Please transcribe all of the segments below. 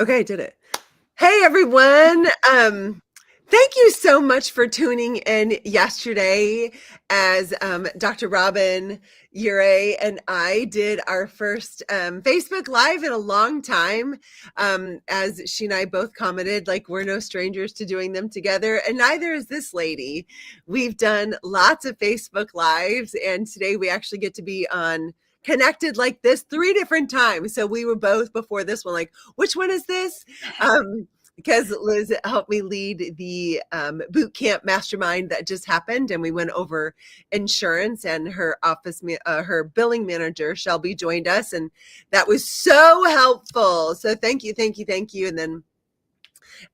Okay, I did it. Hey everyone. Thank you so much for tuning in yesterday as Dr. Robin Ure and I did our first Facebook Live in a long time. As she and I both commented, like we're no strangers to doing them together, and neither is this lady. We've done lots of Facebook Lives, and today we actually get to be on connected like this 3 different times. So we were both before this one, like, which one is this? Because Liz helped me lead the boot camp mastermind that just happened, and we went over insurance. And her her billing manager Shelby joined us, and that was so helpful. So thank you, thank you, thank you.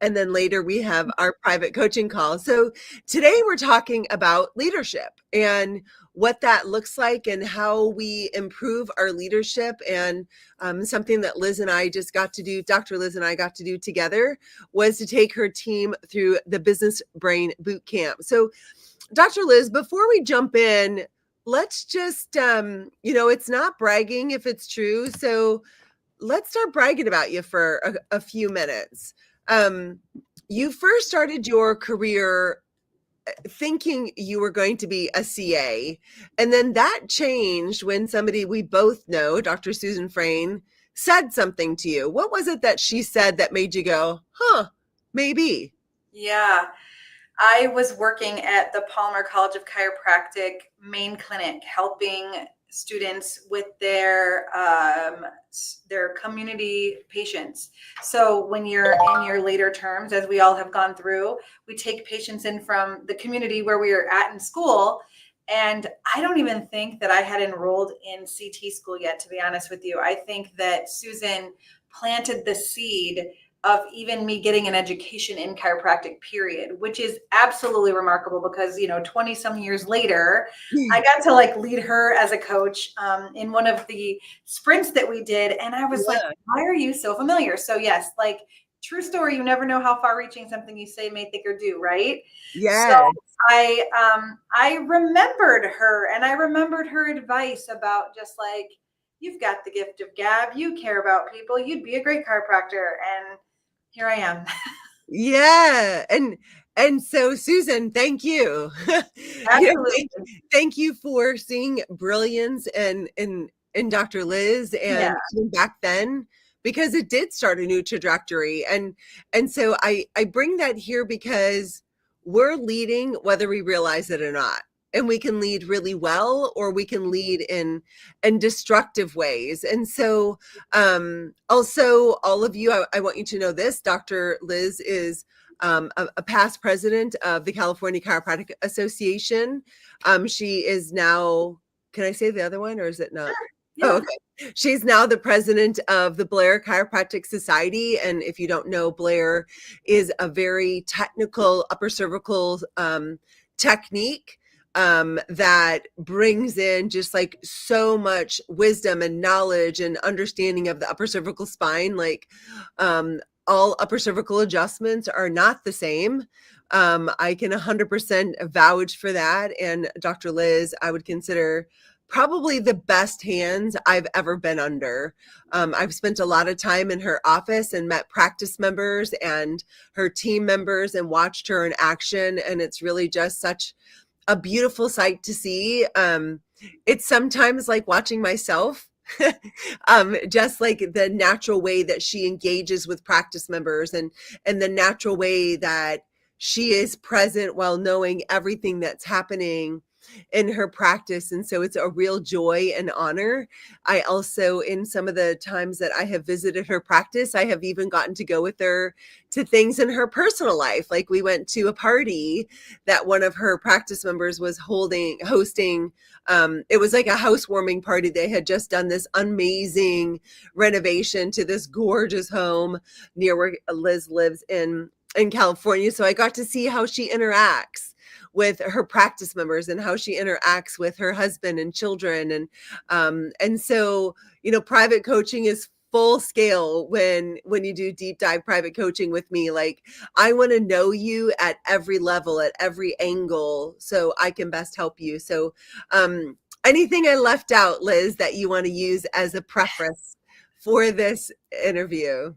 And then later we have our private coaching call. So today we're talking about leadership and what that looks like and how we improve our leadership. And something that Liz and I just got to do, Dr. Liz and I got to do together, was to take her team through the Business Brain Boot Camp. So Dr. Liz, before we jump in, let's just, it's not bragging if it's true. So let's start bragging about you for a few minutes. You first started your career thinking you were going to be a CA, and then that changed when somebody we both know, Dr. Susan Frayne, said something to you. What was it that she said that made you go, huh, maybe? Yeah, I was working at the Palmer College of Chiropractic main clinic, helping students with their community patients. So when you're in your later terms, as we all have gone through, we take patients in from the community where we were at in school. And I don't even think that I had enrolled in CT school yet, to be honest with you. I think that Susan planted the seed of even me getting an education in chiropractic, period, which is absolutely remarkable because, 20 some years later, I got to lead her as a coach in one of the sprints that we did. And I was like, why are you so familiar? So yes, true story. You never know how far reaching something you say may think or do, right? Yeah. So I remembered her, and I remembered her advice about just you've got the gift of gab, you care about people, you'd be a great chiropractor. And here I am. Yeah. And so Susan, thank you. Absolutely. Thank you for seeing brilliance in Dr. Liz and even back then, because it did start a new trajectory. And so I bring that here because we're leading whether we realize it or not. And we can lead really well, or we can lead in destructive ways. And so also, all of you, I want you to know this. Dr. Liz is a past president of the California Chiropractic Association. She is now, can I say the other one, or is it not? Sure. Yeah. Oh, okay. She's now the president of the Blair Chiropractic Society. And if you don't know, Blair is a very technical upper cervical technique that brings in just so much wisdom and knowledge and understanding of the upper cervical spine. All upper cervical adjustments are not the same. I can 100% vouch for that. And Dr. Liz, I would consider probably the best hands I've ever been under. I've spent a lot of time in her office and met practice members and her team members and watched her in action. And it's really just such a beautiful sight to see. It's sometimes like watching myself, just like the natural way that she engages with practice members and the natural way that she is present while knowing everything that's happening in her practice. And so it's a real joy and honor. I also, in some of the times that I have visited her practice, I have even gotten to go with her to things in her personal life. Like we went to a party that one of her practice members was hosting. It was like a housewarming party. They had just done this amazing renovation to this gorgeous home near where Liz lives in California. So I got to see how she interacts with her practice members and how she interacts with her husband and children. And so, private coaching is full scale when you do deep dive private coaching with me. Like, I want to know you at every level, at every angle, so I can best help you. So anything I left out, Liz, that you want to use as a preface for this interview?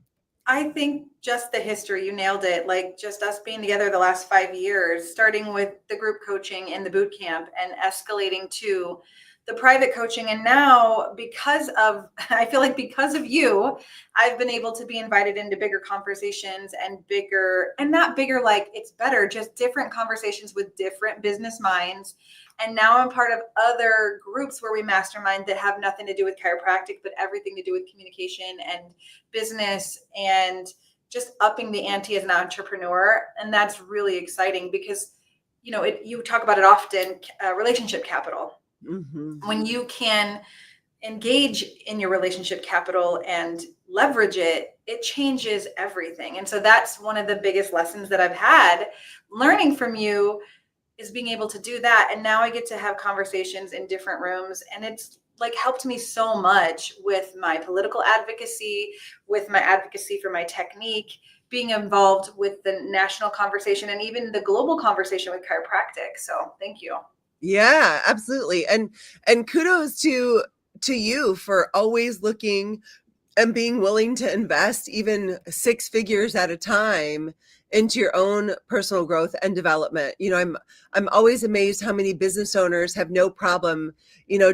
I think just the history, you nailed it. Like just us being together the last 5 years, starting with the group coaching and the boot camp and escalating to the private coaching. And now because of, I feel like because of you, I've been able to be invited into bigger conversations and bigger, and not bigger, like it's better, just different conversations with different business minds. And now I'm part of other groups where we mastermind that have nothing to do with chiropractic, but everything to do with communication and business and just upping the ante as an entrepreneur. And that's really exciting because, you talk about it often, relationship capital. Mm-hmm. When you can engage in your relationship capital and leverage it, it changes everything. And so that's one of the biggest lessons that I've had learning from you, is being able to do that. And now I get to have conversations in different rooms, and it's like helped me so much with my political advocacy, with my advocacy for my technique, being involved with the national conversation and even the global conversation with chiropractic. So thank you. Yeah, absolutely. And kudos to you for always looking and being willing to invest even 6 figures at a time into your own personal growth and development. I'm always amazed how many business owners have no problem,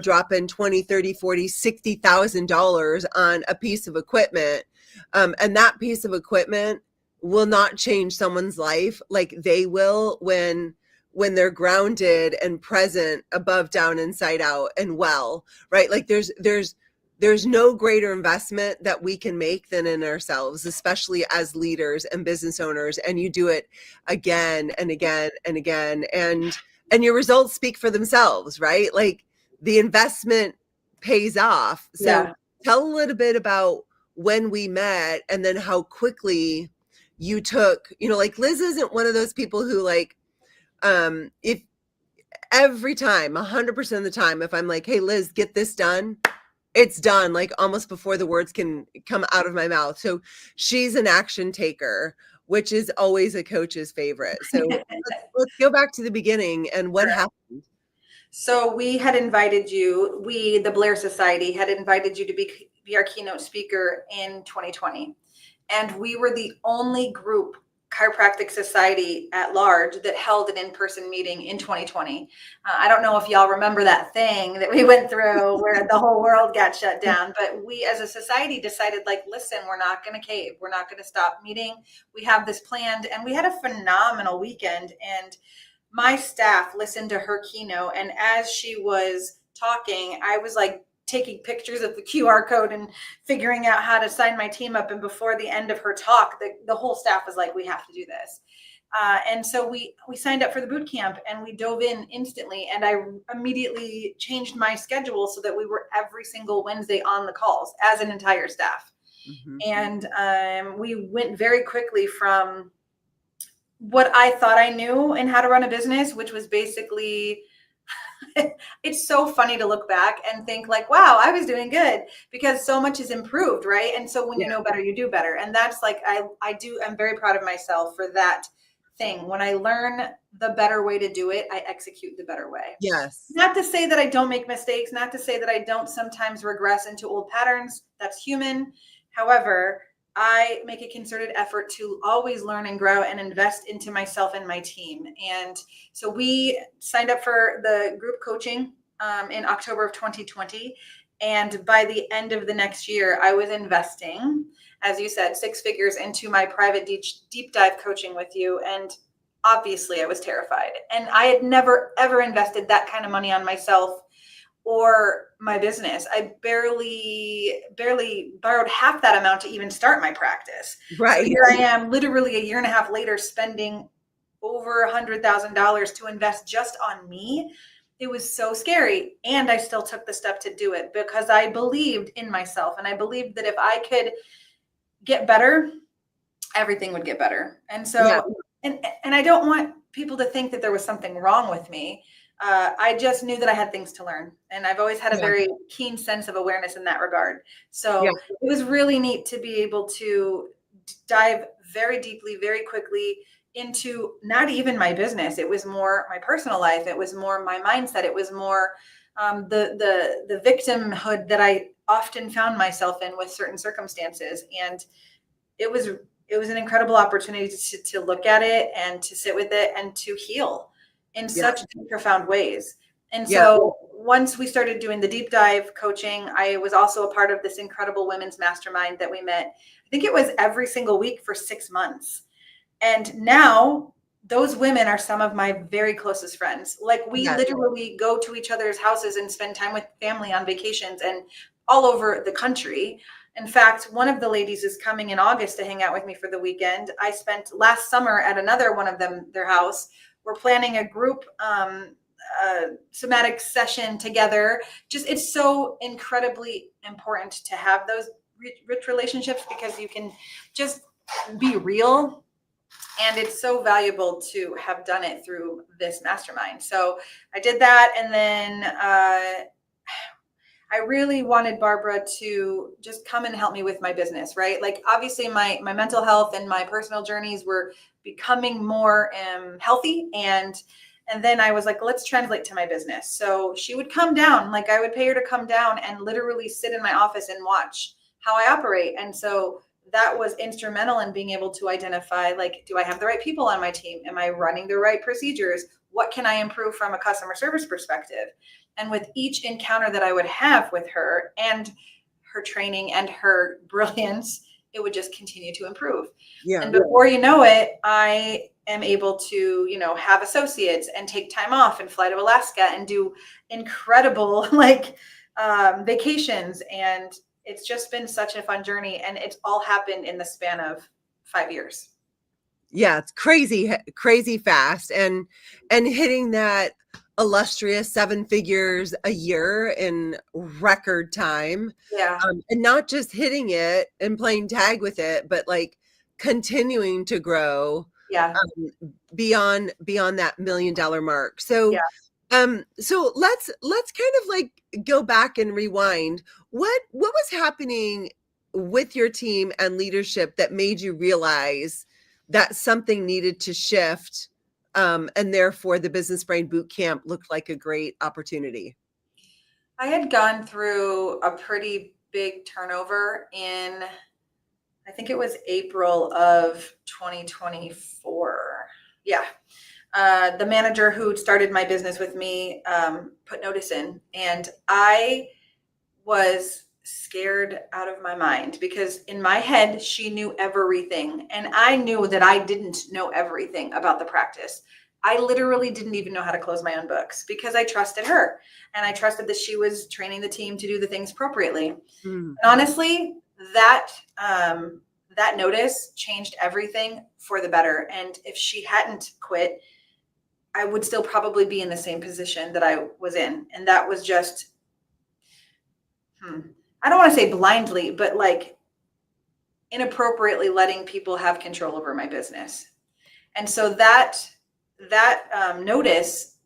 dropping 20, 30, 40, $60,000 on a piece of equipment. And that piece of equipment will not change someone's life like they will when they're grounded and present above, down, inside out, and well, right? Like there's no greater investment that we can make than in ourselves, especially as leaders and business owners. And you do it again and again and again. And your results speak for themselves, right? Like the investment pays off. So Yeah. tell a little bit about when we met and then how quickly you took, like Liz isn't one of those people who like, if every time, 100% of the time, if I'm like, hey, Liz, get this done, it's done, like almost before the words can come out of my mouth. So she's an action taker, which is always a coach's favorite. So let's go back to the beginning and what happened. So we had invited you, the Blair Society had invited you to be our keynote speaker in 2020. And we were the only group, chiropractic society at large, that held an in-person meeting in 2020. I don't know if y'all remember that thing that we went through where the whole world got shut down, but we as a society decided, like, listen, we're not going to cave. We're not going to stop meeting. We have this planned, and we had a phenomenal weekend. And my staff listened to her keynote, and as she was talking, I was like taking pictures of the QR code and figuring out how to sign my team up. And before the end of her talk, the whole staff was like, we have to do this. And so we signed up for the boot camp and we dove in instantly. And I immediately changed my schedule so that we were every single Wednesday on the calls as an entire staff. Mm-hmm. And we went very quickly from what I thought I knew in how to run a business, which was basically, it's so funny to look back and think like, wow, I was doing good, because so much has improved, right? And so when you know better, you do better. And that's like, I'm very proud of myself for that thing. When I learn the better way to do it, I execute the better way. Yes. Not to say that I don't make mistakes, not to say that I don't sometimes regress into old patterns. That's human. However, I make a concerted effort to always learn and grow and invest into myself and my team. And so we signed up for the group coaching in October of 2020. And by the end of the next year, I was investing, as you said, 6 figures into my private deep dive coaching with you. And obviously I was terrified. And I had never, ever invested that kind of money on myself or my business. I barely borrowed half that amount to even start my practice. Right. So here I am, literally a year and a half later, spending over $100,000 to invest just on me. It was so scary. And I still took the step to do it because I believed in myself. And I believed that if I could get better, everything would get better. And so, and I don't want people to think that there was something wrong with me. I just knew that I had things to learn, and I've always had a very keen sense of awareness in that regard. So it was really neat to be able to dive very deeply, very quickly into not even my business. It was more my personal life. It was more my mindset. It was more the victimhood that I often found myself in with certain circumstances. And it was an incredible opportunity to look at it and to sit with it and to heal in Yeah. such profound ways. And Yeah. so once we started doing the deep dive coaching, I was also a part of this incredible women's mastermind that we met. I think it was every single week for 6 months. And now those women are some of my very closest friends. Like, we Yeah. literally go to each other's houses and spend time with family on vacations and all over the country. In fact, one of the ladies is coming in August to hang out with me for the weekend. I spent last summer at another one of them, their house. We're planning a group somatic session together. Just, it's so incredibly important to have those rich relationships, because you can just be real. And it's so valuable to have done it through this mastermind. So I did that. And then I really wanted Barbara to just come and help me with my business, right? Like, obviously my mental health and my personal journeys were becoming more healthy. And then I was like, let's translate to my business. So she would come down, like I would pay her to come down and literally sit in my office and watch how I operate. And so that was instrumental in being able to identify, like, do I have the right people on my team? Am I running the right procedures? What can I improve from a customer service perspective? And with each encounter that I would have with her and her training and her brilliance, it would just continue to improve. Yeah. And before you know it, I am able to, have associates and take time off and fly to Alaska and do incredible vacations. And it's just been such a fun journey. And it's all happened in the span of 5 years. Yeah, it's crazy fast, and hitting that illustrious 7 figures a year in record time. Yeah. And not just hitting it and playing tag with it, but like continuing to grow Yeah. beyond that $1 million mark. So so let's kind of like go back and rewind. What was happening with your team and leadership that made you realize that something needed to shift, and therefore the Business Brain Boot Camp looked like a great opportunity? I had gone through a pretty big turnover in, I think it was April of 2024. Yeah. The manager who started my business with me put notice in, and I was scared out of my mind, because in my head, she knew everything. And I knew that I didn't know everything about the practice. I literally didn't even know how to close my own books, because I trusted her and I trusted that she was training the team to do the things appropriately. And honestly, that notice changed everything for the better. And if she hadn't quit, I would still probably be in the same position that I was in. And that was just, I don't want to say blindly, but like inappropriately letting people have control over my business. And so that notice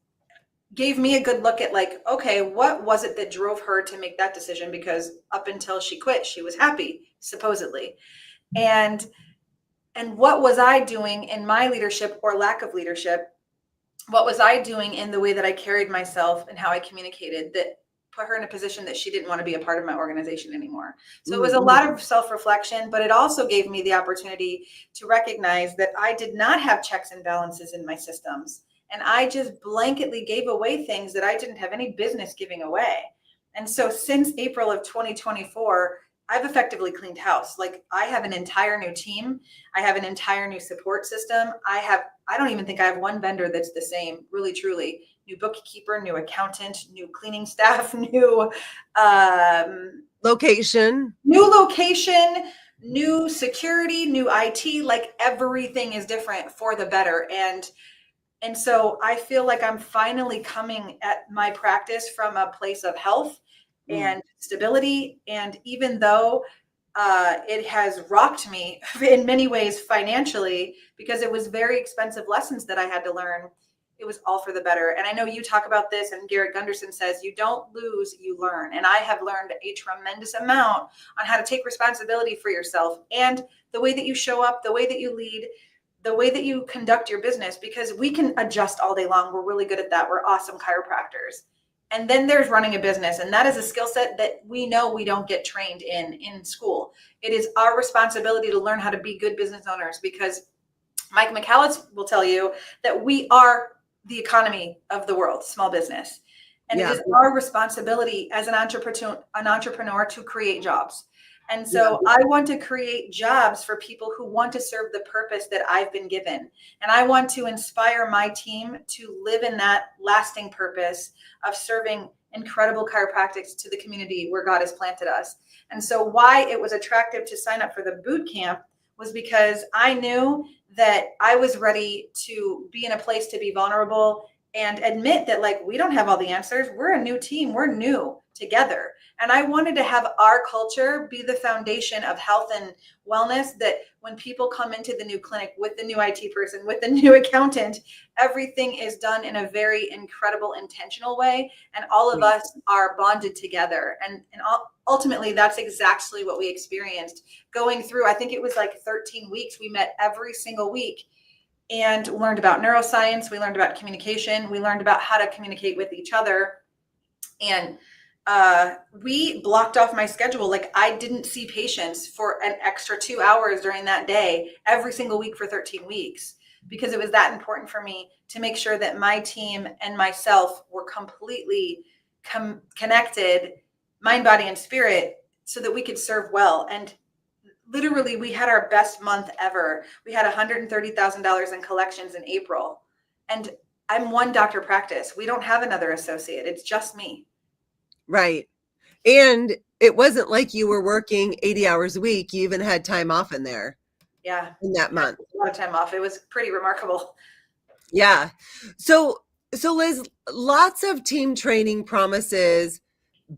gave me a good look at, like, okay, what was it that drove her to make that decision? Because up until she quit, she was happy, supposedly. And what was I doing in my leadership or lack of leadership? What was I doing in the way that I carried myself and how I communicated that put her in a position that she didn't want to be a part of my organization anymore? So it was a lot of self-reflection, but it also gave me the opportunity to recognize that I did not have checks and balances in my systems. And I just blanketly gave away things that I didn't have any business giving away. And so since April of 2024, I've effectively cleaned house. Like, I have an entire new team. I have an entire new support system. I don't even think I have one vendor that's the same, really, truly. New bookkeeper, new accountant, new cleaning staff, new Location, new security, new IT, like everything is different for the better. And so I feel like I'm finally coming at my practice from a place of health and stability. And even though it has rocked me in many ways financially, because it was very expensive lessons that I had to learn, it was all for the better. And I know you talk about this, and Garrett Gunderson says, you don't lose, you learn. And I have learned a tremendous amount on how to take responsibility for yourself and the way that you show up, the way that you lead, the way that you conduct your business, because we can adjust all day long. We're really good at that. We're awesome chiropractors. And then there's running a business. And that is a skill set that we know we don't get trained in school. It is our responsibility to learn how to be good business owners, because Mike McCallis will tell you that we are the economy of the world, small business. And it Yeah. is our responsibility as an entrepreneur to create jobs. And Yeah. so I want to create jobs for people who want to serve the purpose that I've been given. And I want to inspire my team to live in that lasting purpose of serving incredible chiropractics to the community where God has planted us. And so why it was attractive to sign up for the boot camp was because I knew that I was ready to be in a place to be vulnerable and admit that, like, we don't have all the answers. We're a new team. We're new together. And I wanted to have our culture be the foundation of health and wellness, that when people come into the new clinic with the new IT person, with the new accountant, everything is done in a very incredible, intentional way. And all of us are bonded together. And ultimately, that's exactly what we experienced going through. I think it was like 13 weeks. We met every single week and learned about neuroscience. We learned about communication. We learned about how to communicate with each other. And we blocked off my schedule. Like, I didn't see patients for an extra 2 hours during that day every single week for 13 weeks, because it was that important for me to make sure that my team and myself were completely connected, mind, body, and spirit, so that we could serve well. And literally, we had our best month ever. We had $130,000 in collections in April. And I'm one doctor practice. We don't have another associate. It's just me. Right. And it wasn't like you were working 80 hours a week. You even had time off in there. Yeah. In that month. A lot of time off. It was pretty remarkable. Yeah. So Liz, lots of team training promises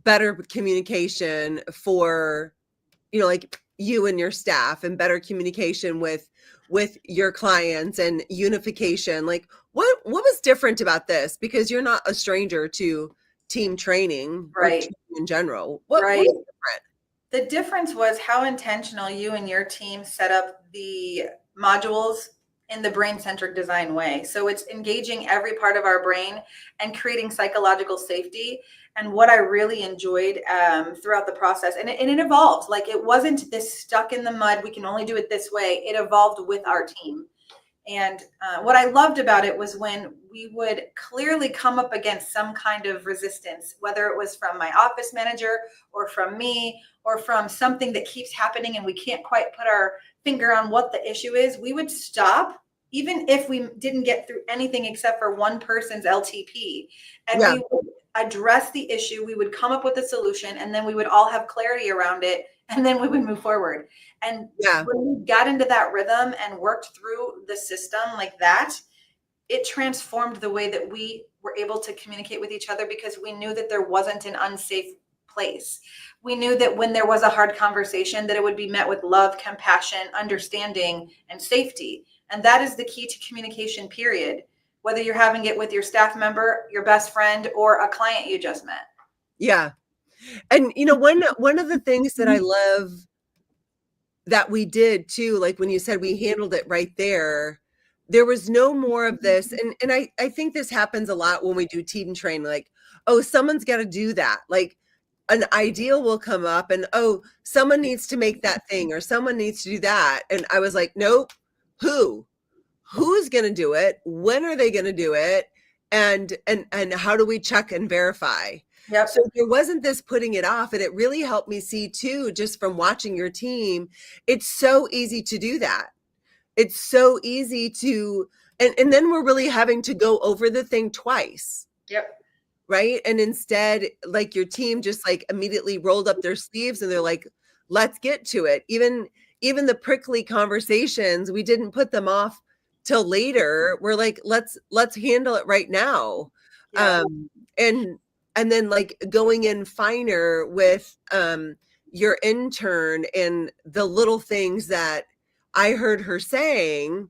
better communication for, like you and your staff, and better communication with your clients, and unification. Like, what was different about this? Because you're not a stranger to team training, or Right. training in general. What Right. was different? The difference was how intentional you and your team set up the modules in the brain-centric design way. So it's engaging every part of our brain and creating psychological safety. And what I really enjoyed throughout the process, and it evolved. Like, it wasn't this stuck in the mud, we can only do it this way. It evolved with our team. And what I loved about it was when we would clearly come up against some kind of resistance, whether it was from my office manager or from me or from something that keeps happening and we can't quite put our finger on what the issue is, we would stop, even if we didn't get through anything except for one person's LTP. And Yeah. we would address the issue, we would come up with a solution, and then we would all have clarity around it, and then we would move forward. And Yeah. when we got into that rhythm and worked through the system like that, it transformed the way that we were able to communicate with each other, because we knew that there wasn't an unsafe place. We knew that when there was a hard conversation, that it would be met with love, compassion, understanding, and safety. And that is the key to communication, period. Whether you're having it with your staff member, your best friend, or a client you just met. Yeah. And one of the things that I love that we did too, like when you said we handled it right there was no more of this. And I think this happens a lot when we do team training, like, oh, someone's got to do that. Like, an ideal will come up, and, oh, someone needs to make that thing, or someone needs to do that. And I was like, nope. Who's going to do it? When are they going to do it? And how do we check and verify? Yep. So there wasn't this putting it off. And it really helped me see too, just from watching your team, it's so easy to do that. It's so easy to, and then we're really having to go over the thing twice. Yep. Right. And instead, like, your team just like immediately rolled up their sleeves and they're like, let's get to it. Even the prickly conversations, we didn't put them off till later. We're like, let's handle it right now. Yeah. And then, like, going in finer with your intern, and the little things that I heard her saying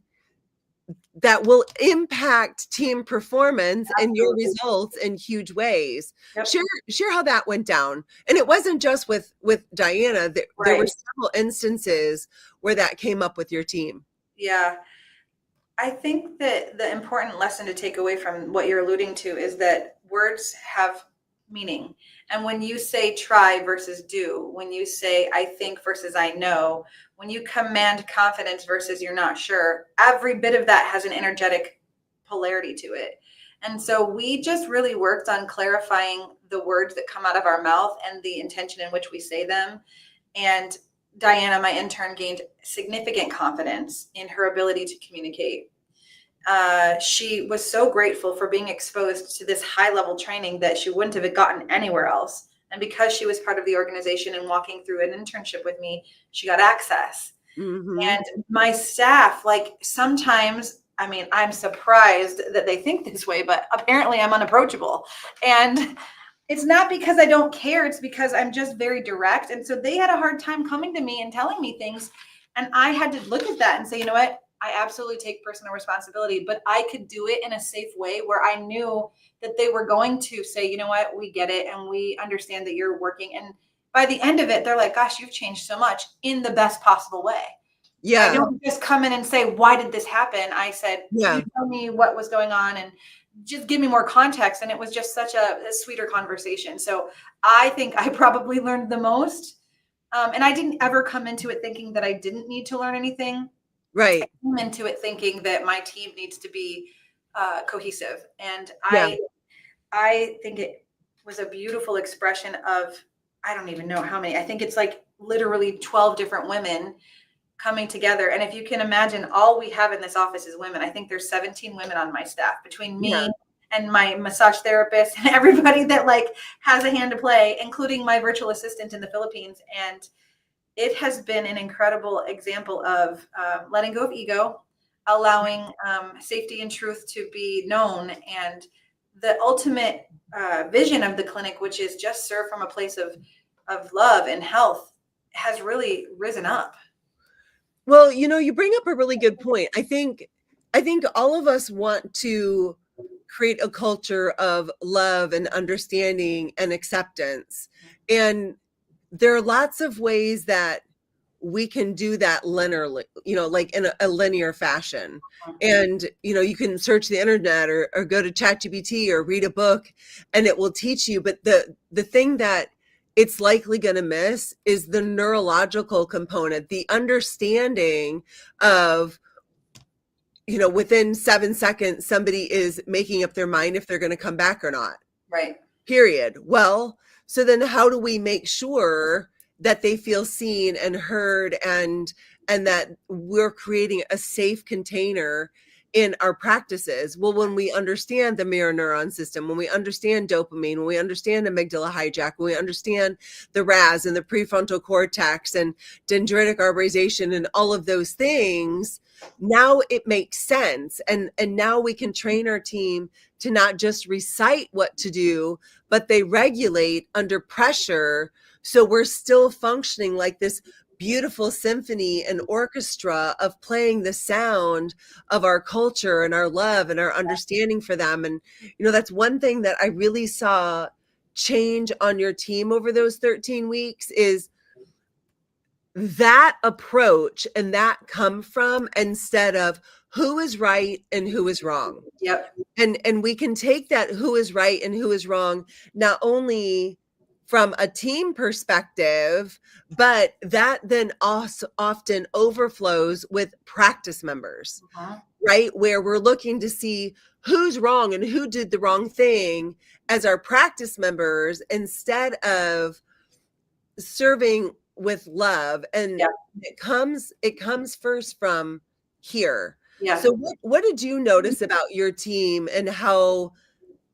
that will impact team performance and your results in huge ways. Yep. Share how that went down. And it wasn't just with Diana. There were several instances where that came up with your team. Yeah. I think that the important lesson to take away from what you're alluding to is that words have meaning. And when you say try versus do, when you say I think versus I know, when you command confidence versus you're not sure, every bit of that has an energetic polarity to it. And so we just really worked on clarifying the words that come out of our mouth and the intention in which we say them. And Diana, my intern, gained significant confidence in her ability to communicate. She was so grateful for being exposed to this high level training that she wouldn't have gotten anywhere else. And because she was part of the organization and walking through an internship with me, she got access. Mm-hmm. And my staff, like sometimes, I mean, I'm surprised that they think this way, but apparently I'm unapproachable. And it's not because I don't care. It's because I'm just very direct. And so they had a hard time coming to me and telling me things. And I had to look at that and say, you know what? I absolutely take personal responsibility, but I could do it in a safe way where I knew that they were going to say, you know what, we get it. And we understand that you're working. And by the end of it, they're like, gosh, you've changed so much in the best possible way. I Yeah. don't just come in and say, why did this happen? I said, Yeah. you tell me what was going on and just give me more context. And it was just such a sweeter conversation. So I think I probably learned the most. And I didn't ever come into it thinking that I didn't need to learn anything. Right. I came into it thinking that my team needs to be cohesive. And Yeah. I think it was a beautiful expression of, I don't even know how many, I think it's like literally 12 different women coming together. And if you can imagine, all we have in this office is women. I think there's 17 women on my staff between me Yeah. and my massage therapist and everybody that like has a hand to play, including my virtual assistant in the Philippines. And it has been an incredible example of letting go of ego, allowing safety and truth to be known, and the ultimate vision of the clinic, which is just serve from a place of love and health, has really risen up. Well, you bring up a really good point. I think all of us want to create a culture of love and understanding and acceptance. And there are lots of ways that we can do that linearly, like in a linear fashion. And, you can search the internet or go to ChatGPT or read a book and it will teach you. But the thing that it's likely going to miss is the neurological component, the understanding of, within 7 seconds, somebody is making up their mind if they're going to come back or not. Right. Period. Well, so then how do we make sure that they feel seen and heard, and that we're creating a safe container in our practices? Well, when we understand the mirror neuron system, when we understand dopamine, when we understand amygdala hijack, when we understand the RAS and the prefrontal cortex and dendritic arborization and all of those things, now it makes sense. And now we can train our team to not just recite what to do, but they regulate under pressure. So we're still functioning like this beautiful symphony and orchestra of playing the sound of our culture and our love and our understanding for them. And, that's one thing that I really saw change on your team over those 13 weeks is that approach and that come from, instead of who is right and who is wrong. Yep. And we can take that who is right and who is wrong, not only from a team perspective, but that then also often overflows with practice members, right? Where we're looking to see who's wrong and who did the wrong thing as our practice members, instead of serving with love. And Yeah. it comes first from here. Yeah. So what did you notice about your team and how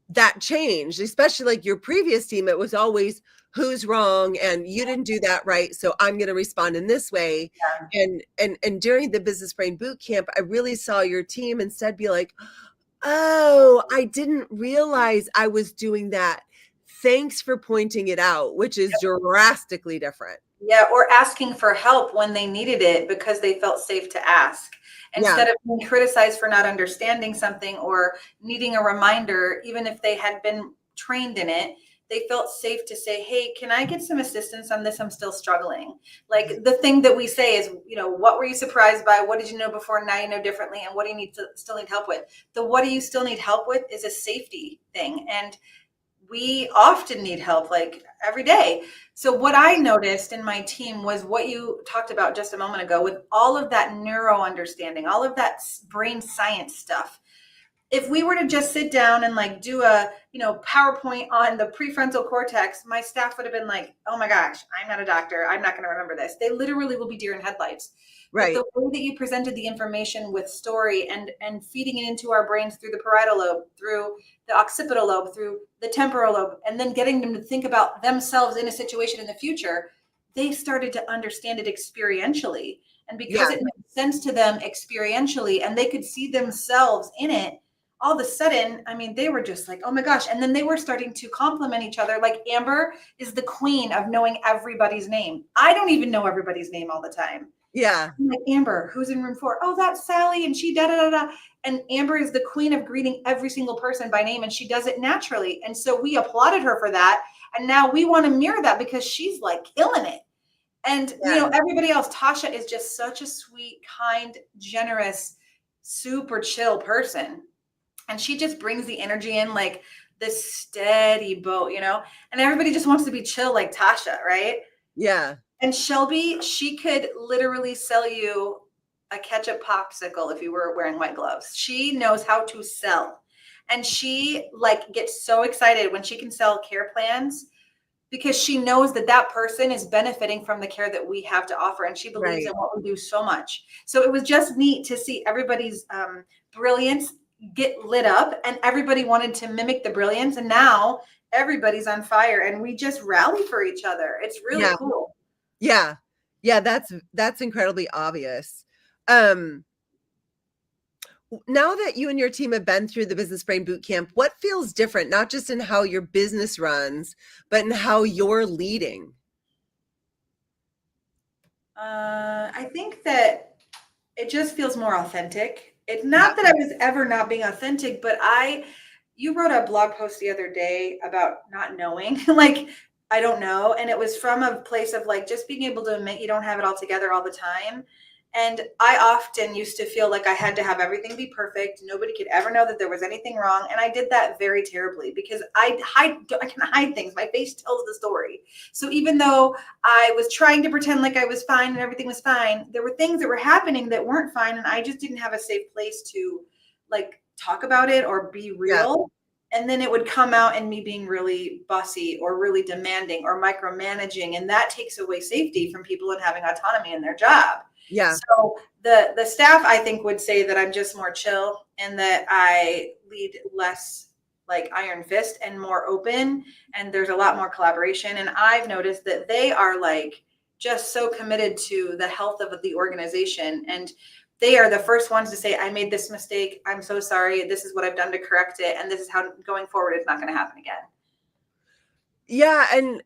that changed, especially like your previous team? It was always who's wrong and you didn't do that right, so I'm going to respond in this way. Yeah. And during the business brain boot camp, I really saw your team instead be like, oh, I didn't realize I was doing that. Thanks for pointing it out, which is drastically different. Yeah, or asking for help when they needed it because they felt safe to ask. Instead of being criticized for not understanding something or needing a reminder, even if they had been trained in it, they felt safe to say, hey, can I get some assistance on this? I'm still struggling. Like the thing that we say is, what were you surprised by? What did you know before? Now you know differently. And what do you still need help with? The what do you still need help with is a safety thing. And we often need help, like every day. So what I noticed in my team was what you talked about just a moment ago, with all of that neuro understanding, all of that brain science stuff. If we were to just sit down and like do a, PowerPoint on the prefrontal cortex, my staff would have been like, oh my gosh, I'm not a doctor, I'm not going to remember this. They literally will be deer in headlights. But Right. the way that you presented the information with story and feeding it into our brains through the parietal lobe, through the occipital lobe, through the temporal lobe, and then getting them to think about themselves in a situation in the future, they started to understand it experientially. And because Yeah. it made sense to them experientially and they could see themselves in it, all of a sudden, I mean, they were just like, oh my gosh. And then they were starting to compliment each other. Like Amber is the queen of knowing everybody's name. I don't even know everybody's name all the time. Yeah. I'm like, Amber, who's in room 4? Oh, that's Sally. And she da da da da. And Amber is the queen of greeting every single person by name. And she does it naturally. And so we applauded her for that. And now we want to mirror that because she's like killing it. And, Yeah. everybody else, Tasha is just such a sweet, kind, generous, super chill person. And she just brings the energy in like this steady boat, and everybody just wants to be chill like Tasha, right? Yeah. And Shelby, she could literally sell you a ketchup popsicle if you were wearing white gloves. She knows how to sell. And she like gets so excited when she can sell care plans because she knows that that person is benefiting from the care that we have to offer. And she believes Right. in what we do so much. So it was just neat to see everybody's brilliance get lit up and everybody wanted to mimic the brilliance. And now everybody's on fire and we just rally for each other. It's really Yeah. cool. Yeah. Yeah. That's incredibly obvious. Um, Now that you and your team have been through the Business Brain Boot Camp, what feels different, not just in how your business runs, but in how you're leading? I think that it just feels more authentic. It's Yeah. not that I was ever not being authentic, but you wrote a blog post the other day about not knowing, like, I don't know. And it was from a place of like just being able to admit you don't have it all together all the time. And I often used to feel like I had to have everything be perfect. Nobody could ever know that there was anything wrong. And I did that very terribly because I can hide things. My face tells the story. So even though I was trying to pretend like I was fine and everything was fine, there were things that were happening that weren't fine. And I just didn't have a safe place to like talk about it or be Yeah. real. And then it would come out in me being really bossy or really demanding or micromanaging. And that takes away safety from people and having autonomy in their job. Yeah. So the staff, I think, would say that I'm just more chill and that I lead less like iron fist and more open. And there's a lot more collaboration. And I've noticed that they are like just so committed to the health of the organization. And they are the first ones to say, I made this mistake. I'm so sorry. This is what I've done to correct it. And this is how going forward, it's not going to happen again. Yeah. And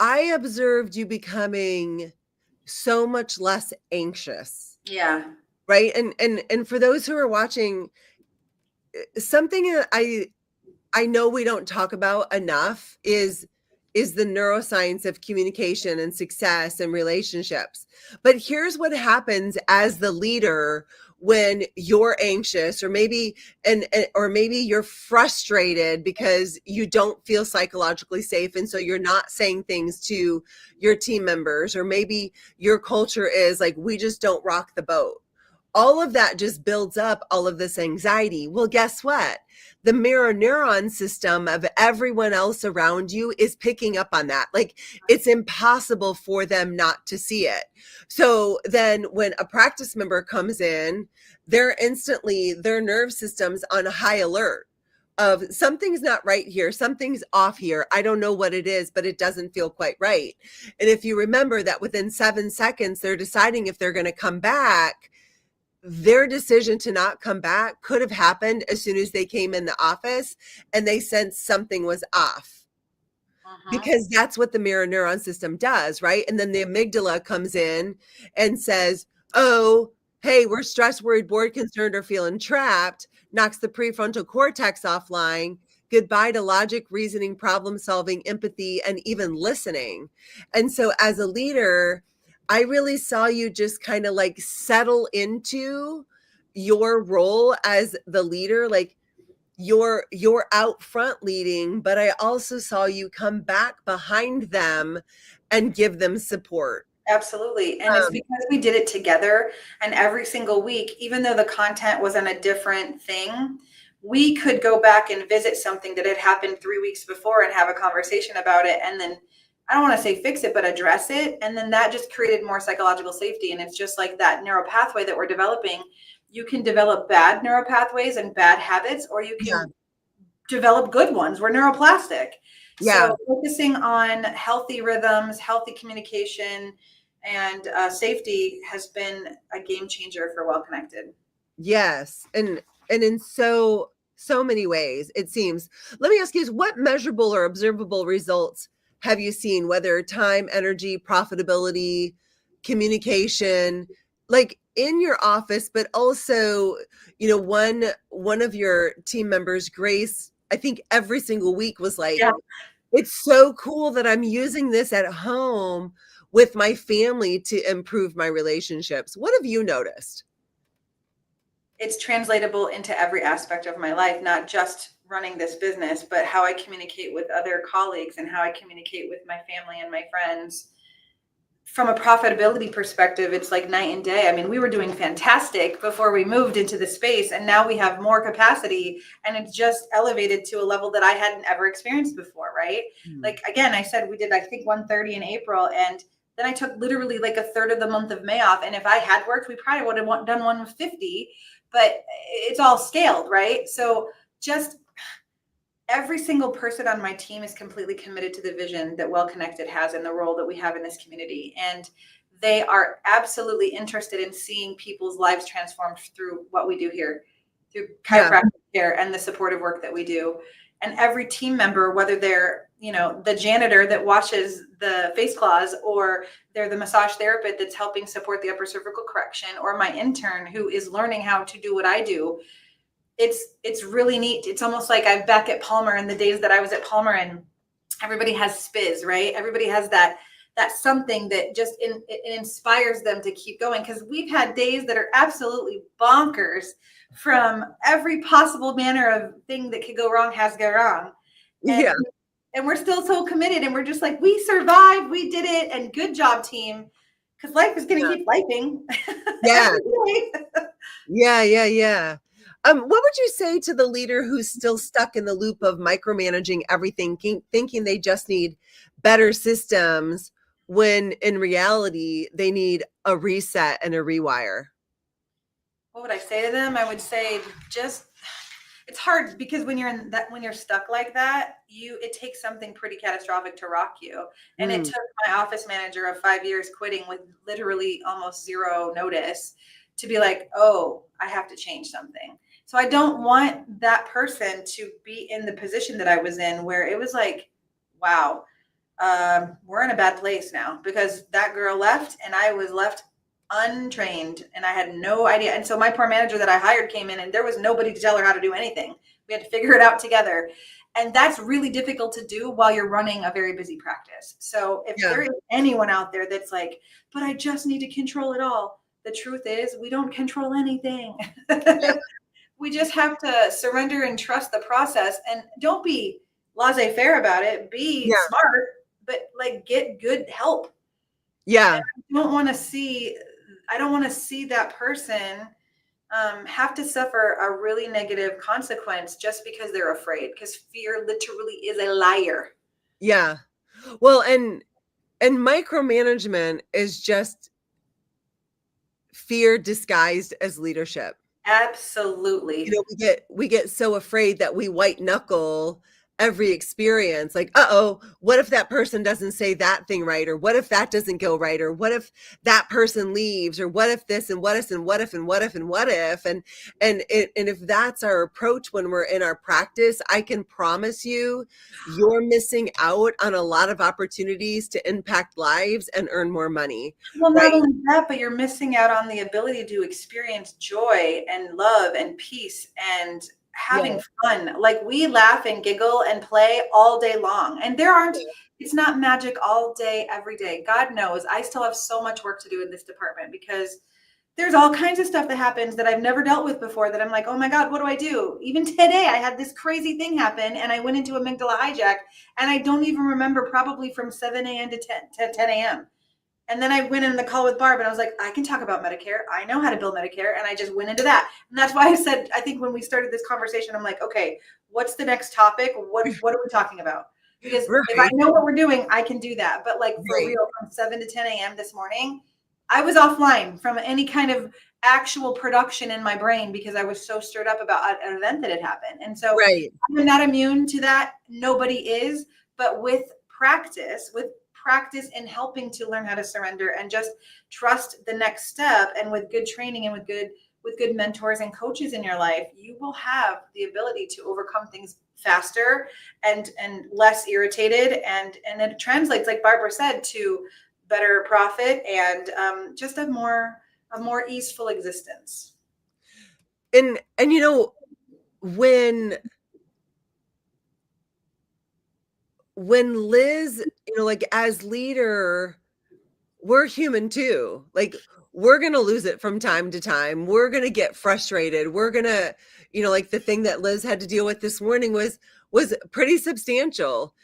I observed you becoming so much less anxious. Yeah. Right. And for those who are watching, something that I know we don't talk about enough is the neuroscience of communication and success and relationships. But here's what happens as the leader when you're anxious or maybe or maybe you're frustrated because you don't feel psychologically safe and so you're not saying things to your team members, or maybe your culture is like, we just don't rock the boat. All of that just builds up all of this anxiety. Well, guess what? The mirror neuron system of everyone else around you is picking up on that. Like, it's impossible for them not to see it. So then when a practice member comes in, they're instantly, their nerve system's on high alert of something's not right here. Something's off here. I don't know what it is, but it doesn't feel quite right. And if you remember that within 7 seconds, they're deciding if they're going to come back, their decision to not come back could have happened as soon as they came in the office and they sensed something was off, because that's what the mirror neuron system does, right? And then the amygdala comes in and says, oh, hey, we're stressed, worried, bored, concerned, or feeling trapped, knocks the prefrontal cortex offline. Goodbye to logic, reasoning, problem solving, empathy, and even listening. And so as a leader, I really saw you just kind of like settle into your role as the leader. Like, you're out front leading, but I also saw you come back behind them and give them support. Absolutely. And it's Um, because we did it together, and every single week, even though the content was on a different thing, we could go back and visit something that had happened 3 weeks before and have a conversation about it. And then I don't want to say fix it, but address it. And then that just created more psychological safety. And it's just like that neural pathway that we're developing. You can develop bad neural pathways and bad habits, or you yeah, can develop good ones. We're neuroplastic. yeah, So focusing on healthy rhythms, healthy communication, and safety has been a game changer for Well Connected. yes, and in so many ways, it seems. Let me ask you, what measurable or observable results have you seen, whether time, energy, profitability, communication, like in your office, but also, one of your team members, Grace, I think every single week was like, Yeah, it's so cool that I'm using this at home with my family to improve my relationships. What have you noticed? it's translatable into every aspect of my life, not just running this business, but how I communicate with other colleagues and how I communicate with my family and my friends. From a profitability perspective, it's like night and day. I mean, we were doing fantastic before we moved into the space, and now we have more capacity, and it's just elevated to a level that I hadn't ever experienced before, right? Mm. Like again, I said we did I think 130 in April, and then I took literally like a third of the month of May off. And if I had worked, we probably would have done 150, but it's all scaled, right? So just every single person on my team is completely committed to the vision that Well Connected has and the role that we have in this community. And they are absolutely interested in seeing people's lives transformed through what we do here, through Yeah, chiropractic care and the supportive work that we do. And every team member, whether they're, the janitor that washes the face cloths, or they're the massage therapist that's helping support the upper cervical correction, or my intern who is learning how to do what I do, it's really neat. It's almost like I'm back at Palmer in the days that I was at Palmer, and everybody has spiz, right? Everybody has that something that just it inspires them to keep going, because we've had days that are absolutely bonkers from every possible manner of thing that could go wrong has gone wrong. And yeah, we're still so committed, and we're just like, we survived, we did it, and good job, team, because life is going to yeah, keep lifing yeah, every day. yeah, yeah, yeah. What would you say to the leader who's still stuck in the loop of micromanaging everything, thinking they just need better systems, when in reality they need a reset and a rewire? What would I say to them? I would say, just, it's hard because when you're stuck like that, it takes something pretty catastrophic to rock you. And it Mm, took my office manager of 5 years quitting with literally almost zero notice to be like, oh, I have to change something. So I don't want that person to be in the position that I was in, where it was like, wow, we're in a bad place now, because that girl left and I was left untrained and I had no idea. And so my poor manager that I hired came in, and there was nobody to tell her how to do anything. We had to figure it out together. And that's really difficult to do while you're running a very busy practice. So if yeah, there is anyone out there that's like, but I just need to control it all, the truth is we don't control anything. yeah, We just have to surrender and trust the process, and don't be laissez-faire about it. Be yeah, smart, but like get good help. And yeah, I don't want to see that person have to suffer a really negative consequence just because they're afraid, because fear literally is a liar. yeah. Well, and micromanagement is just fear disguised as leadership. Absolutely. We get so afraid that we white knuckle every experience, like, uh-oh, what if that person doesn't say that thing right, or what if that doesn't go right, or what if that person leaves, or what if this, and what if, and what if, and what if, and what if, and if that's our approach when we're in our practice, I can promise you, you're missing out on a lot of opportunities to impact lives and earn more money, Well, not right? only that, but you're missing out on the ability to experience joy and love and peace and Yeah, having fun. Like, we laugh and giggle and play all day long. And it's not magic all day, every day. God knows I still have so much work to do in this department, because there's all kinds of stuff that happens that I've never dealt with before that I'm like, oh my God, what do I do? Even today, I had this crazy thing happen and I went into amygdala hijack and I don't even remember, probably from 7 a.m. to 10 a.m. And then I went in the call with Barb and I was like, I can talk about Medicare. I know how to build Medicare. And I just went into that. And that's why I said, I think when we started this conversation, I'm like, okay, what's the next topic? What are we talking about? Because if I Right. know what we're doing, I can do that. But like for Right. real, from 7 to 10 a.m. this morning, I was offline from any kind of actual production in my brain because I was so stirred up about an event that had happened. And so Right. I'm not immune to that. Nobody is. But with practice in helping to learn how to surrender and just trust the next step, and with good training and with good mentors and coaches in your life, you will have the ability to overcome things faster and less irritated, and it translates, like Barbara said, to better profit and just a more easeful existence. And when Liz, like as leader, we're human too. Like we're going to lose it from time to time. We're going to get frustrated. We're going to, like the thing that Liz had to deal with this morning was pretty substantial.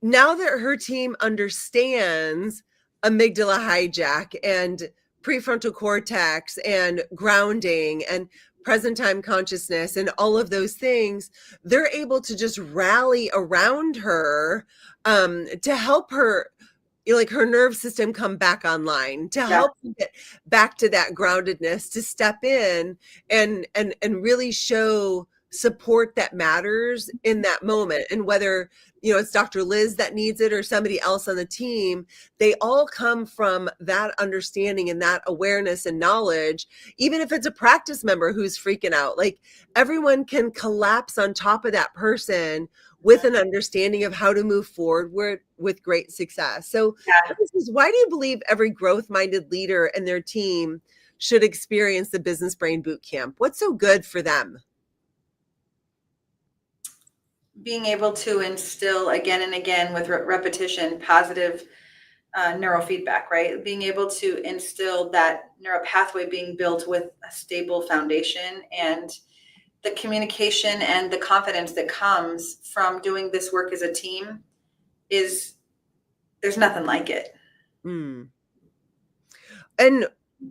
Now that her team understands amygdala hijack and prefrontal cortex and grounding and present time consciousness and all of those things, they're able to just rally around her to help her, like her nerve system come back online, to Yeah. help get back to that groundedness, to step in and really show support that matters in that moment. And whether it's Dr. Liz that needs it or somebody else on the team, they all come from that understanding and that awareness and knowledge. Even if it's a practice member who's freaking out, like everyone can collapse on top of that person with an understanding of how to move forward with great success. So Yeah. this is, why do you believe every growth-minded leader and their team should experience the Business Brain Boot Camp? What's so good for them? Being able to instill again and again with repetition positive neurofeedback, right? Being able to instill that neural pathway being built with a stable foundation, and the communication and the confidence that comes from doing this work as a team is, there's nothing like it. Mm. And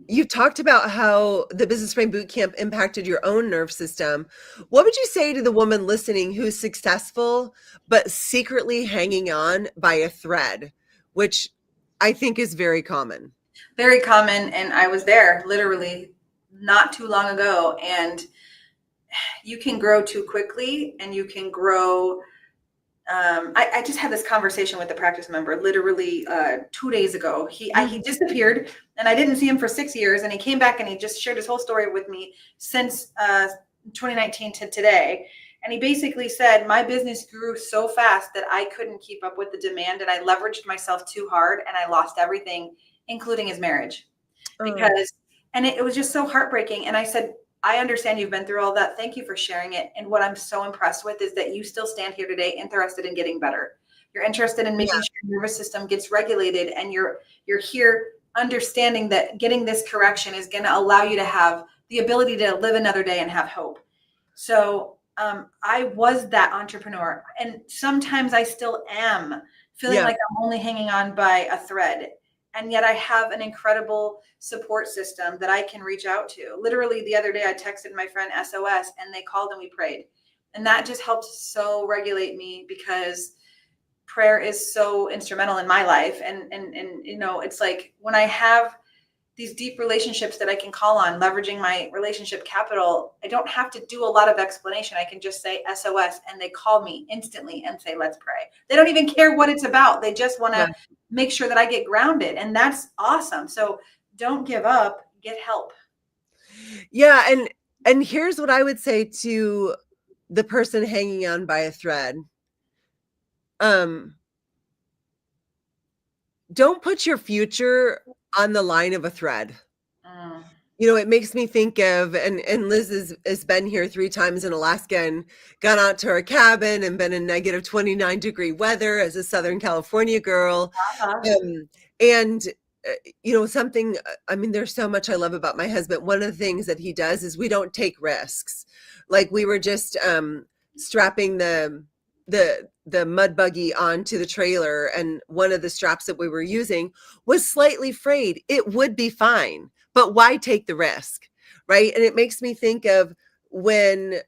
you talked about how the Business Brain Boot Camp impacted your own nerve system. What would you say to the woman listening who's successful but secretly hanging on by a thread, which I think is very common? Very common. And I was there literally not too long ago. And you can grow too quickly, and you can grow. I just had this conversation with a practice member literally 2 days ago. He disappeared, and I didn't see him for 6 years. And he came back and he just shared his whole story with me since 2019 to today. And he basically said, my business grew so fast that I couldn't keep up with the demand, and I leveraged myself too hard, and I lost everything, including his marriage. Because, and it was just so heartbreaking. And I said, I understand you've been through all that. Thank you for sharing it. And what I'm so impressed with is that you still stand here today interested in getting better. You're interested in making sure your nervous system gets regulated, and you're here understanding that getting this correction is going to allow you to have the ability to live another day and have hope. So I was that entrepreneur, and sometimes I still am feeling like I'm only hanging on by a thread. And yet I have an incredible support system that I can reach out to. Literally the other day, I texted my friend SOS, and they called and we prayed. And that just helped so regulate me, because prayer is so instrumental in my life. And it's like when I have these deep relationships that I can call on, leveraging my relationship capital, I don't have to do a lot of explanation. I can just say SOS, and they call me instantly and say, let's pray. They don't even care what it's about. They just want to make sure that I get grounded. And that's awesome. So don't give up, get help. Yeah. And here's what I would say to the person hanging on by a thread. Don't put your future on the line of a thread. It makes me think of, and Liz has been here 3 times in Alaska and gone out to her cabin and been in -29-degree weather as a Southern California girl. And something, I mean, there's so much I love about my husband. One of the things that he does is we don't take risks. Like we were just strapping the mud buggy onto the trailer, and one of the straps that we were using was slightly frayed. It would be fine, but why take the risk, right? And it makes me think of when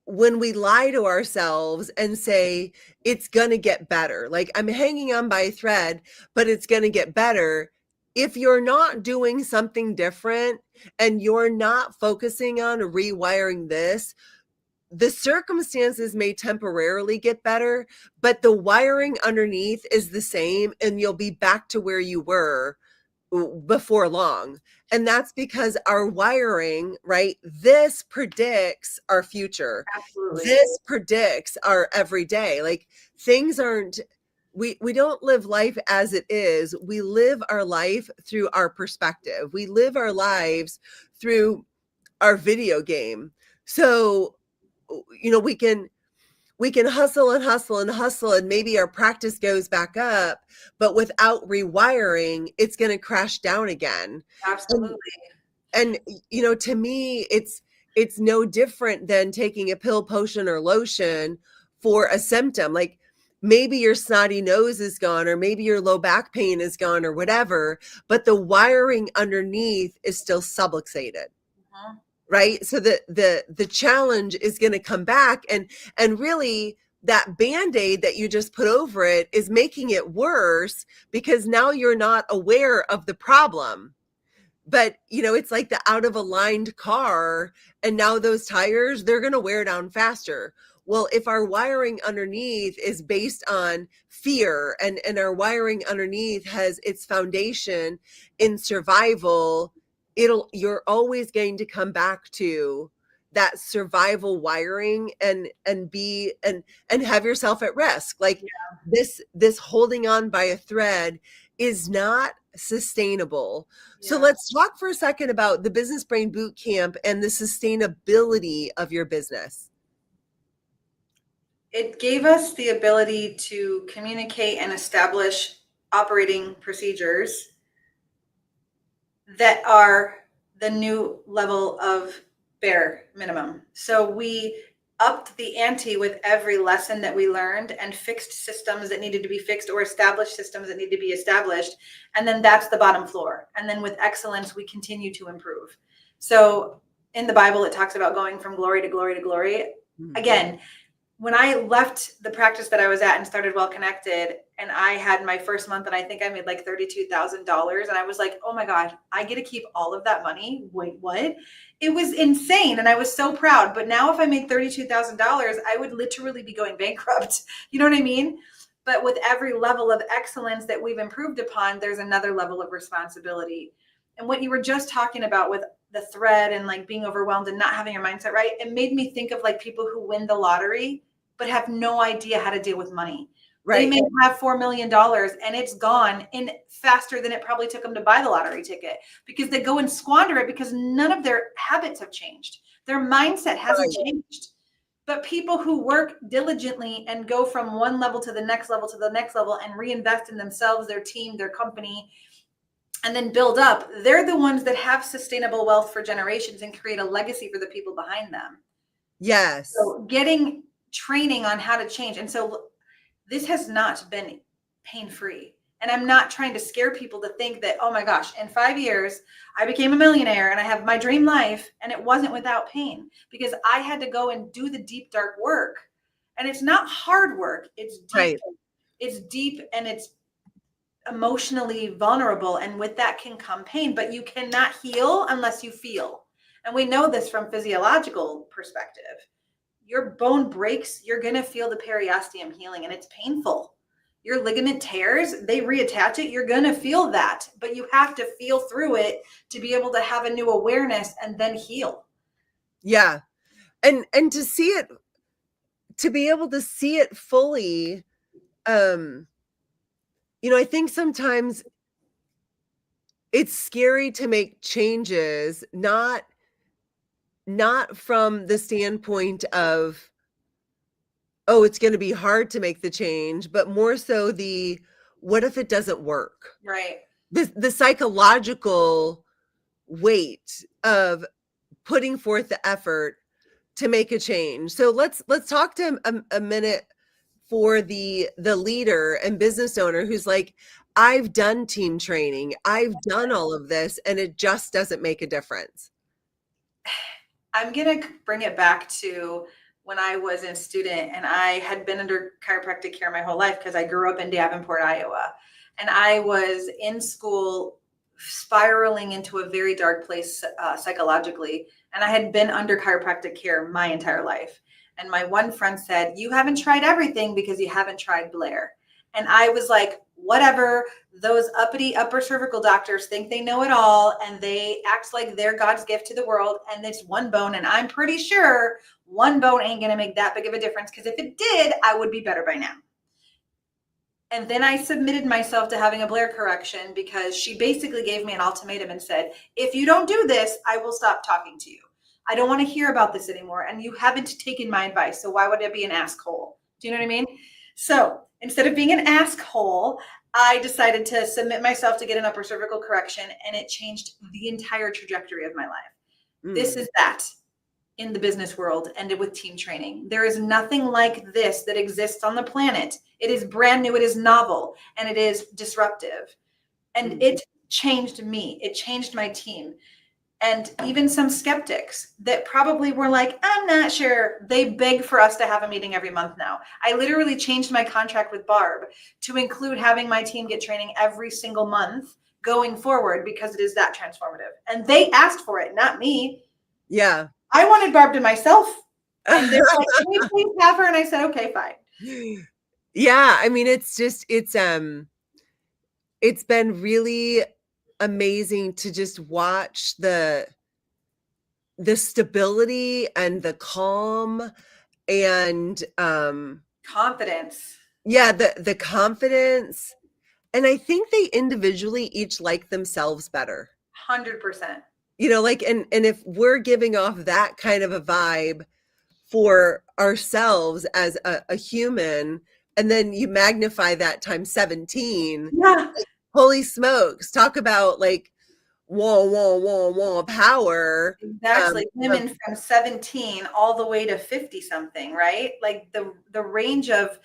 we lie to ourselves and say it's going to get better, like I'm hanging on by a thread, but it's going to get better. If you're not doing something different and you're not focusing on rewiring this, the circumstances may temporarily get better, but the wiring underneath is the same and you'll be back to where you were before long. And that's because our wiring, right? This predicts our future. Absolutely. This predicts our everyday. Like things aren't, we don't live life as it is. We live our life through our perspective. We live our lives through our video game. So, we can hustle and hustle and hustle, and maybe our practice goes back up, but without rewiring, it's going to crash down again. Absolutely. And to me, it's no different than taking a pill, potion, or lotion for a symptom. Like maybe your snotty nose is gone, or maybe your low back pain is gone, or whatever, but the wiring underneath is still subluxated. Mhm. Right? So the challenge is going to come back, and really that Band-Aid that you just put over it is making it worse because now you're not aware of the problem. But it's like the out of aligned car, and now those tires, they're going to wear down faster. Well, if our wiring underneath is based on fear, and our wiring underneath has its foundation in survival, you're always going to come back to that survival wiring, and have yourself at risk. Like this holding on by a thread is not sustainable. So Yeah. let's talk for a second about the Business Brain Boot Camp and the sustainability of your business. It gave us the ability to communicate and establish operating procedures that are the new level of bare minimum. So we upped the ante with every lesson that we learned and fixed systems that needed to be fixed or established systems that need to be established. And then that's the bottom floor. And then with excellence, we continue to improve. So in the Bible, it talks about going from glory to glory to glory. Again, when I left the practice that I was at and started Well Connected, and I had my first month, and I think I made like $32,000, and I was like, oh my God, I get to keep all of that money. Wait, what? It was insane. And I was so proud. But now if I made $32,000, I would literally be going bankrupt. You know what I mean? But with every level of excellence that we've improved upon, there's another level of responsibility. And what you were just talking about with the thread and like being overwhelmed and not having your mindset right, it made me think of like people who win the lottery but have no idea how to deal with money. Right. They may have $4 million and it's gone in faster than it probably took them to buy the lottery ticket, because they go and squander it because none of their habits have changed. Their mindset hasn't changed. But people who work diligently and go from one level to the next level to the next level and reinvest in themselves, their team, their company, and then build up, they're the ones that have sustainable wealth for generations and create a legacy for the people behind them. Yes. So getting training on how to change. And so this has not been pain-free. And I'm not trying to scare people to think that, oh my gosh, in 5 years, I became a millionaire and I have my dream life, and it wasn't without pain, because I had to go and do the deep, dark work. And it's not hard work. It's deep. Right. It's deep and it's emotionally vulnerable. And with that can come pain, but you cannot heal unless you feel. And we know this from physiological perspective. Your bone breaks, you're going to feel the periosteum healing, and it's painful. Your ligament tears, they reattach it, you're going to feel that, but you have to feel through it to be able to have a new awareness and then heal. Yeah. And to see it, to be able to see it fully, I think sometimes it's scary to make changes, not from the standpoint of, oh, it's going to be hard to make the change, but more so what if it doesn't work? Right. the psychological weight of putting forth the effort to make a change. So let's talk to him a minute for the leader and business owner who's like, I've done team training, I've done all of this, and it just doesn't make a difference. I'm going to bring it back to when I was a student and I had been under chiropractic care my whole life because I grew up in Davenport, Iowa. And I was in school spiraling into a very dark place psychologically. And I had been under chiropractic care my entire life. And my one friend said, "You haven't tried everything because you haven't tried Blair." And I was like, whatever, those uppity upper cervical doctors think they know it all and they act like they're God's gift to the world and it's one bone. And I'm pretty sure one bone ain't going to make that big of a difference because if it did, I would be better by now. And then I submitted myself to having a Blair correction because she basically gave me an ultimatum and said, if you don't do this, I will stop talking to you. I don't want to hear about this anymore. And you haven't taken my advice. So why would I be an asshole? Do you know what I mean? So instead of being an asshole, I decided to submit myself to get an upper cervical correction, and it changed the entire trajectory of my life. This is that in the business world and with team training. There is nothing like this that exists on the planet. It is brand new, it is novel, and it is disruptive. And it changed me. It changed my team. And even some skeptics that probably were like, I'm not sure. They beg for us to have a meeting every month now. I literally changed my contract with Barb to include having my team get training every single month going forward because it is that transformative. And they asked for it, not me. Yeah. I wanted Barb to myself. And they're like, can we please have her? And I said, okay, fine. Yeah. I mean, it's been really amazing to just watch the stability and the calm and confidence. Yeah, the confidence. And I think they individually each like themselves better. 100%. You know, like, and if we're giving off that kind of a vibe for ourselves as a human, and then you magnify that times 17, yeah. Like, holy smokes, talk about like whoa power. Exactly. Women from 17 all the way to 50 something, right? Like the range of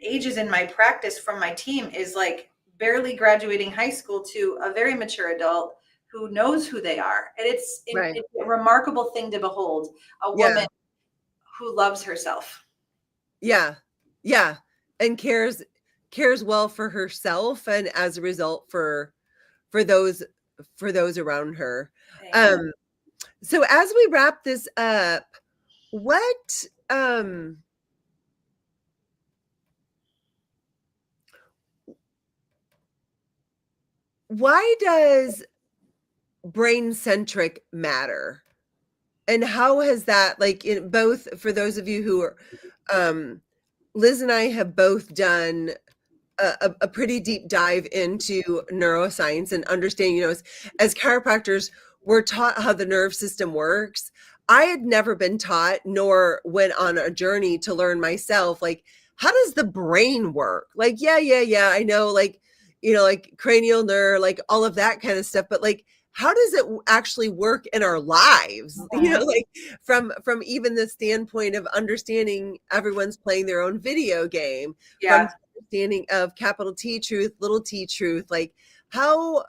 ages in my practice from my team is like barely graduating high school to a very mature adult who knows who they are. And it's a remarkable thing to behold, a woman who loves herself. Yeah. Yeah. And cares well for herself, and as a result for those around her. So as we wrap this up, what why does brain-centric matter? And how has that, like, in both, for those of you who are, Liz and I have both done a pretty deep dive into neuroscience and understanding, you know, as chiropractors, we're taught how the nerve system works. I had never been taught, nor went on a journey to learn myself, like, how does the brain work? Like, yeah, I know, like, you know, like cranial nerve, like all of that kind of stuff, but like, how does it actually work in our lives? You know, like from even the standpoint of understanding everyone's playing their own video game, from understanding of capital T truth, little t truth, like how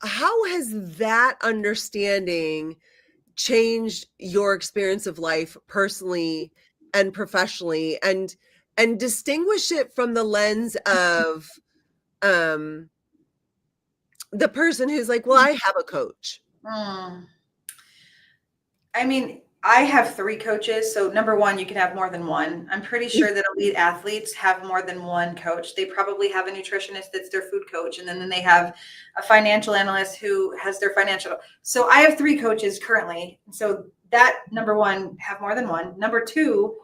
has that understanding changed your experience of life personally and professionally, and distinguish it from the lens of the person who's like, well, I have a coach. I mean, I have 3 coaches. So number one, you can have more than one. I'm pretty sure that elite athletes have more than one coach. They probably have a nutritionist that's their food coach. And then they have a financial analyst who has their financial. So I have 3 coaches currently. So that, number one, have more than one. Number two,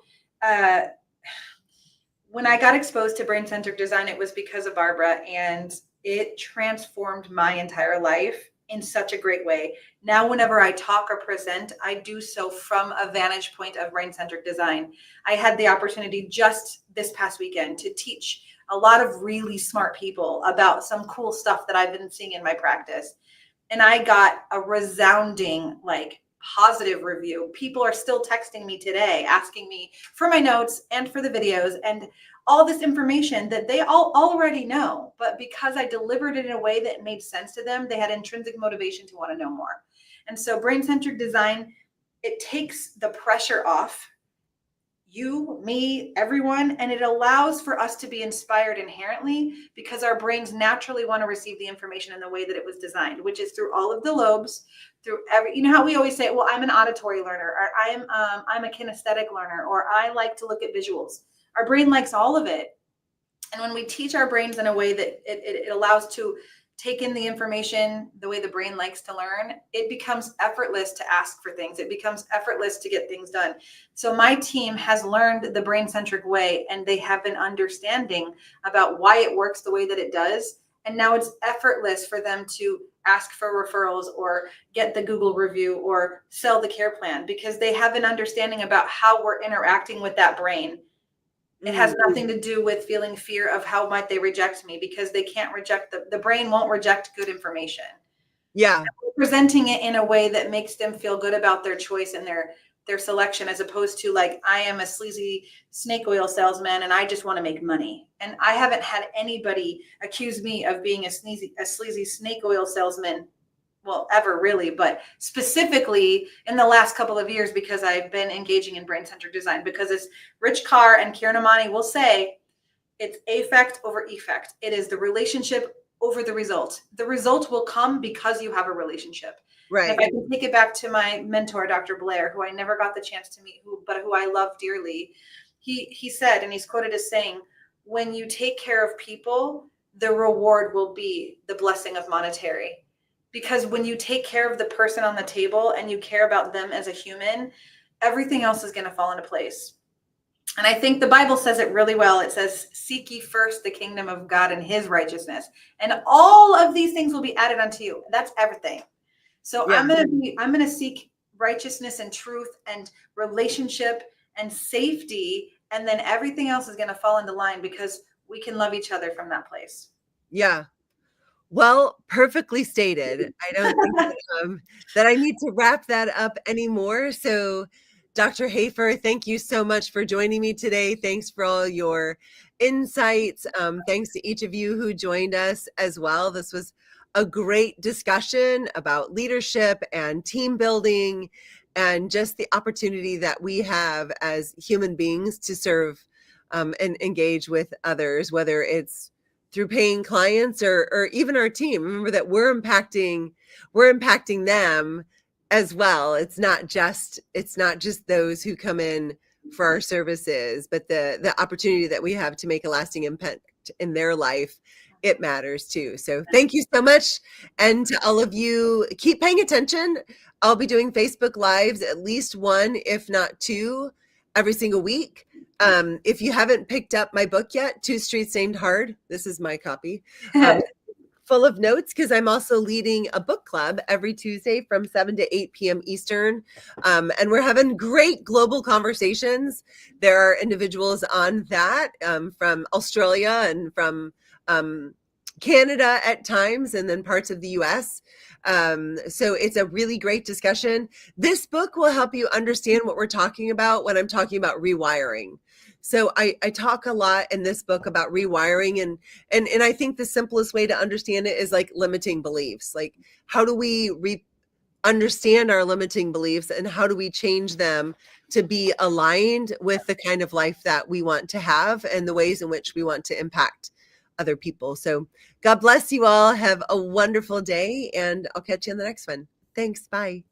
when I got exposed to brain-centric design, it was because of Barbara, and it transformed my entire life in such a great way. Now, whenever I talk or present, I do so from a vantage point of brain-centric design. I had the opportunity just this past weekend to teach a lot of really smart people about some cool stuff that I've been seeing in my practice. And I got a resounding, like, positive review. People are still texting me today, asking me for my notes and for the videos and all this information that they all already know. But because I delivered it in a way that made sense to them, they had intrinsic motivation to want to know more. And so brain-centric design, it takes the pressure off you, me, everyone, and it allows for us to be inspired inherently because our brains naturally want to receive the information in the way that it was designed, which is through all of the lobes, through every, you know how we always say, well, I'm an auditory learner, or I'm a kinesthetic learner, or I like to look at visuals. Our brain likes all of it. And when we teach our brains in a way that it allows to take in the information the way the brain likes to learn, it becomes effortless to ask for things. It becomes effortless to get things done. So my team has learned the brain-centric way, and they have been understanding about why it works the way that it does. And now it's effortless for them to ask for referrals or get the Google review or sell the care plan because they have an understanding about how we're interacting with that brain. It has nothing to do with feeling fear of how might they reject me, because they can't reject, the brain won't reject good information. Yeah. Presenting it in a way that makes them feel good about their choice and their selection, as opposed to like, I am a sleazy snake oil salesman and I just want to make money. And I haven't had anybody accuse me of being a sleazy snake oil salesman, well, ever really, but specifically in the last couple of years, because I've been engaging in brain-centric design, because as Rich Carr and Kiran Amani will say, it's affect over effect. It is the relationship over the result. The result will come because you have a relationship. Right. And if I can take it back to my mentor, Dr. Blair, who I never got the chance to meet, but who I love dearly, he said, and he's quoted as saying, when you take care of people, the reward will be the blessing of monetary. Because when you take care of the person on the table and you care about them as a human, everything else is going to fall into place. And I think the Bible says it really well. It says, seek ye first the kingdom of God and his righteousness, and all of these things will be added unto you. That's everything. So yeah. I'm going to seek righteousness and truth and relationship and safety. And then everything else is going to fall into line because we can love each other from that place. Yeah. Well, perfectly stated. I don't think that I need to wrap that up anymore. So, Dr. Hoefer, thank you so much for joining me today. Thanks for all your insights. Thanks to each of you who joined us as well. This was a great discussion about leadership and team building and just the opportunity that we have as human beings to serve and engage with others, whether it's through paying clients or even our team. Remember that we're impacting them as well. It's not just those who come in for our services, but the opportunity that we have to make a lasting impact in their life, it matters too. So thank you so much. And to all of you, keep paying attention. I'll be doing Facebook Lives, at least one, if not two, every single week. If you haven't picked up my book yet, Two Streets Named Hard, this is my copy, full of notes, because I'm also leading a book club every Tuesday from 7 to 8 p.m. Eastern. And we're having great global conversations. There are individuals on that from Australia and from Canada at times, and then parts of the US. So it's a really great discussion. This book will help you understand what we're talking about when I'm talking about rewiring. So I talk a lot in this book about rewiring, and I think the simplest way to understand it is like limiting beliefs. Like, how do we understand our limiting beliefs, and how do we change them to be aligned with the kind of life that we want to have and the ways in which we want to impact other people. So God bless you all. Have a wonderful day, and I'll catch you on the next one. Thanks. Bye.